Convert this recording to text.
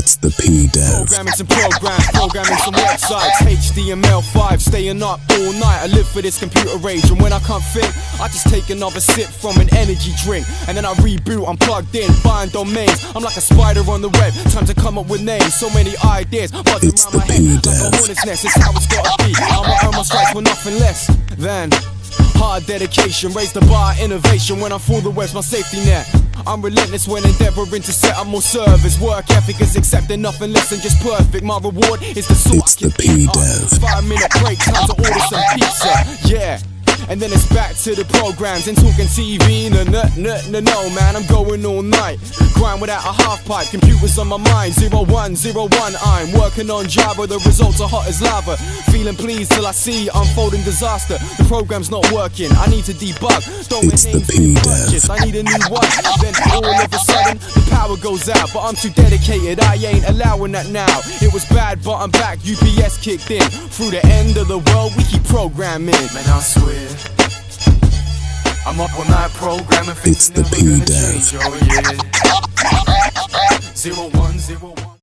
It's the PDEV. Programming some programs, programming some websites, HTML5, staying up all night. I live for this computer age, and when I can't think, I just take another sip from an energy drink, and then I reboot. I'm plugged in, buying domains. I'm like a spider on the web, time to come up with names. So many ideas buzzing It's around the my head like a PDEV. hornet's nest. It's how it's gotta be. I'ma earn my stripes for nothing less than hard dedication. Raise the bar, innovation. When I fall, the web's my safety net. I'm relentless when endeavoring to set up more service. Work ethic is accepting nothing less than just perfect. My reward is the sort It's the PDEV. 5-minute break, time to order some pizza. Yeah. And then it's back to the programs and talking TV. No, man, I'm going all night. Grind without a half pipe, computers on my mind. 0101, I'm working on Java. The results are hot as lava. Feeling pleased till I see unfolding disaster. The program's not working, I need to debug. It's the PDEV. I need a new one. Then all of a sudden, the power goes out. But I'm too dedicated, I ain't allowing that now. It was bad, but I'm back, UPS kicked in. Through the end of the world, we keep programming. Man, I swear, I'm up all night programming. It's the PDEV. Oh yeah.